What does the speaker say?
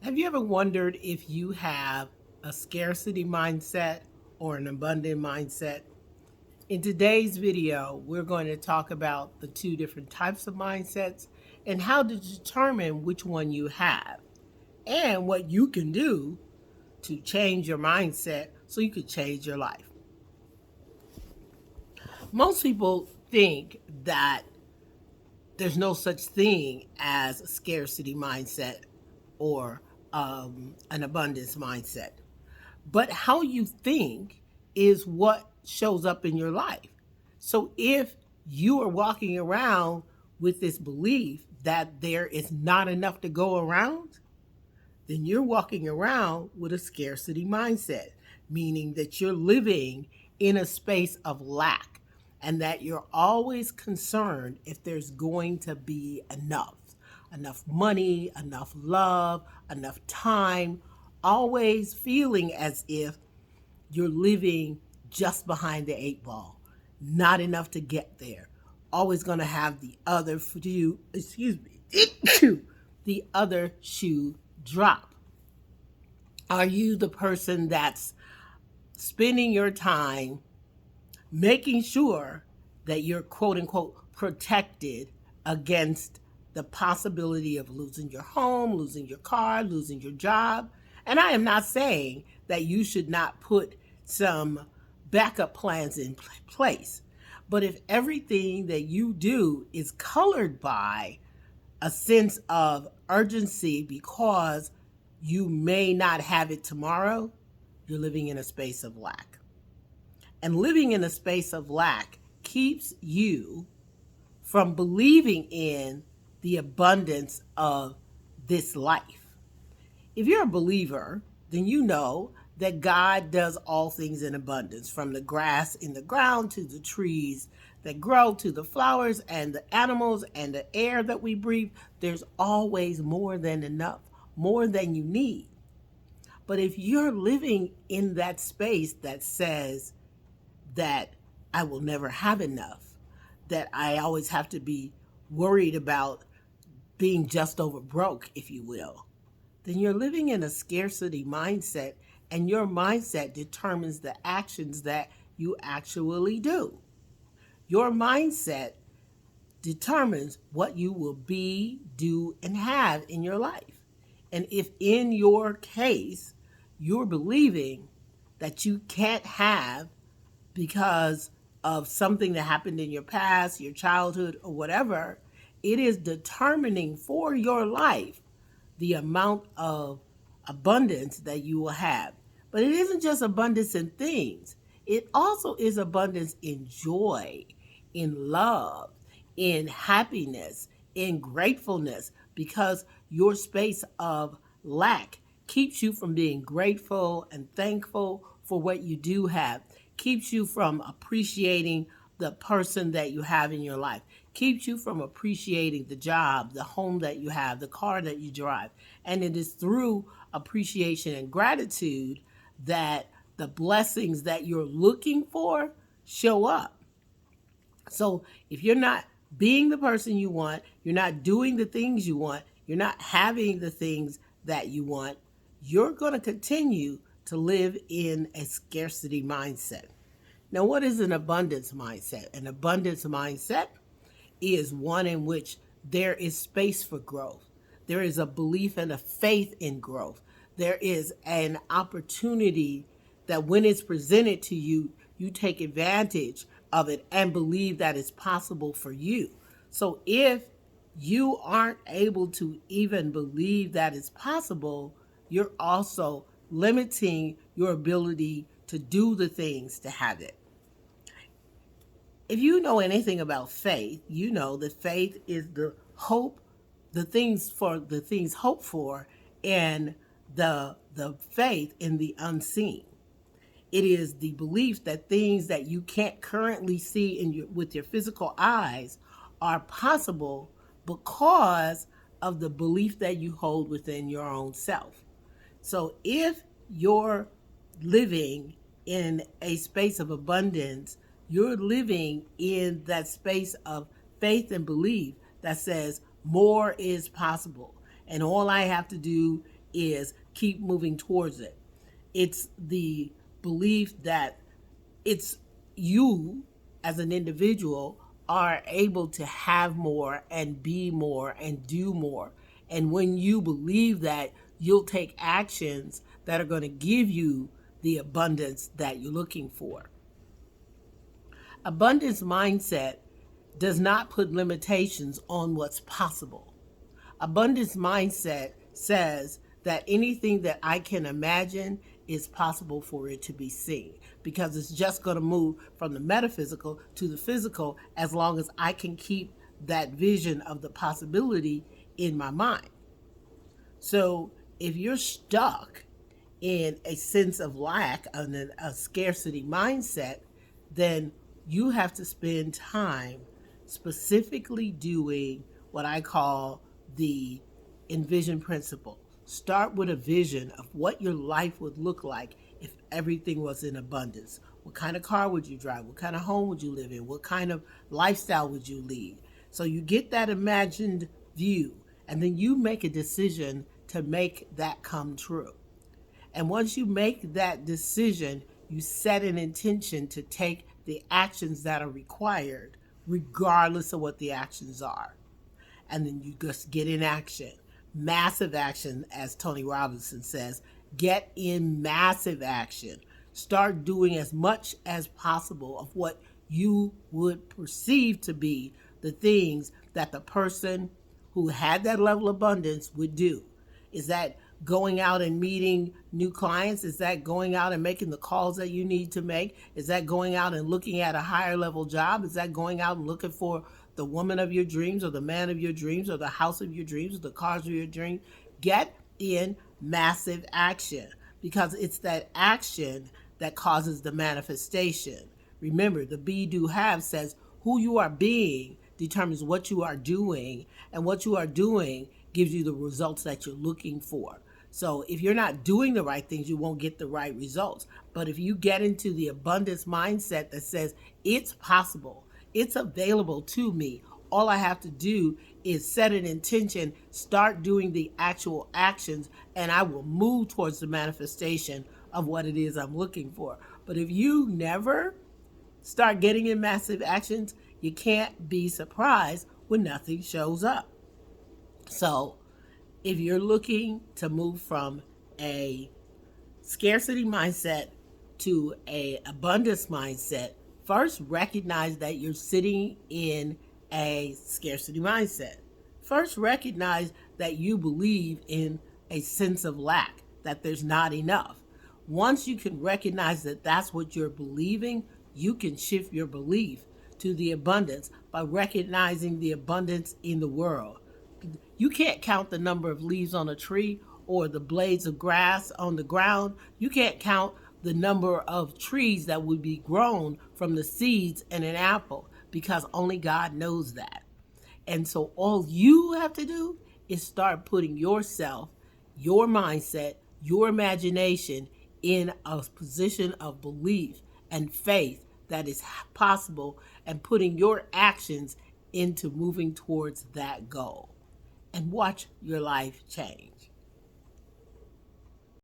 Have you ever wondered if you have a scarcity mindset or an abundant mindset? In today's video, we're going to talk about the two different types of mindsets and how to determine which one you have and what you can do to change your mindset so you could change your life. Most people think that there's no such thing as a scarcity mindset or an abundance mindset. But how you think is what shows up in your life. So if you are walking around with this belief that there is not enough to go around, then you're walking around with a scarcity mindset, meaning that you're living in a space of lack and that you're always concerned if there's going to be enough money, enough love, enough time, always feeling as if you're living just behind the eight ball, not enough to get there. Always going to have the other shoe, the other shoe drop. Are you the person that's spending your time making sure that you're quote unquote protected against the possibility of losing your home, losing your car, losing your job? And I am not saying that you should not put some backup plans in place. But if everything that you do is colored by a sense of urgency because you may not have it tomorrow, you're living in a space of lack. And living in a space of lack keeps you from believing in the abundance of this life. If you're a believer, then you know that God does all things in abundance, from the grass in the ground to the trees that grow to the flowers and the animals and the air that we breathe. There's always more than enough, more than you need. But if you're living in that space that says that I will never have enough, that I always have to be worried about being just over broke, if you will, then you're living in a scarcity mindset, and your mindset determines the actions that you actually do. Your mindset determines what you will be, do, and have in your life. And if in your case, you're believing that you can't have because of something that happened in your past, your childhood, or whatever, it is determining for your life the amount of abundance that you will have. But it isn't just abundance in things, it also is abundance in joy, in love, in happiness, in gratefulness, because your space of lack keeps you from being grateful and thankful for what you do have, keeps you from appreciating the person that you have in your life, keeps you from appreciating the job, the home that you have, the car that you drive. And it is through appreciation and gratitude that the blessings that you're looking for show up. So if you're not being the person you want, you're not doing the things you want, you're not having the things that you want, you're going to continue to live in a scarcity mindset. Now, what is an abundance mindset? An abundance mindset is one in which there is space for growth. There is a belief and a faith in growth. There is an opportunity that when it's presented to you, you take advantage of it and believe that it's possible for you. So if you aren't able to even believe that it's possible, you're also limiting your ability to do the things to have it. If you know anything about faith, you know that faith is the hope, the things hoped for, and the faith in the unseen. It is the belief that things that you can't currently see with your physical eyes are possible because of the belief that you hold within your own self. So if you're living in a space of abundance, you're living in that space of faith and belief that says more is possible. And all I have to do is keep moving towards it. It's the belief that it's you as an individual are able to have more and be more and do more. And when you believe that, you'll take actions that are going to give you the abundance that you're looking for. Abundance mindset does not put limitations on what's possible. Abundance mindset says that anything that I can imagine is possible for it to be seen, because it's just going to move from the metaphysical to the physical as long as I can keep that vision of the possibility in my mind. So if you're stuck in a sense of lack and a scarcity mindset, then you have to spend time specifically doing what I call the envision principle. Start with a vision of what your life would look like if everything was in abundance. What kind of car would you drive? What kind of home would you live in? What kind of lifestyle would you lead? So you get that imagined view, and then you make a decision to make that come true. And once you make that decision, you set an intention to take the actions that are required, regardless of what the actions are. And then you just get in action. Massive action, as Tony Robinson says, get in massive action. Start doing as much as possible of what you would perceive to be the things that the person who had that level of abundance would do. Is that going out and meeting new clients? Is that going out and making the calls that you need to make? Is that going out and looking at a higher level job? Is that going out and looking for the woman of your dreams, or the man of your dreams, or the house of your dreams, or the cars of your dreams? Get in massive action, because it's that action that causes the manifestation. Remember, the be, do, have says who you are being determines what you are doing, and what you are doing gives you the results that you're looking for. So if you're not doing the right things, you won't get the right results. But if you get into the abundance mindset that says it's possible, it's available to me, all I have to do is set an intention, start doing the actual actions, and I will move towards the manifestation of what it is I'm looking for. But if you never start getting in massive actions, you can't be surprised when nothing shows up. So if you're looking to move from a scarcity mindset to a abundance mindset, first recognize that you're sitting in a scarcity mindset. First recognize that you believe in a sense of lack, that there's not enough. Once you can recognize that that's what you're believing, you can shift your belief to the abundance by recognizing the abundance in the world. You can't count the number of leaves on a tree or the blades of grass on the ground. You can't count the number of trees that would be grown from the seeds in an apple, because only God knows that. And so all you have to do is start putting yourself, your mindset, your imagination in a position of belief and faith that is possible, and putting your actions into moving towards that goal. And watch your life change.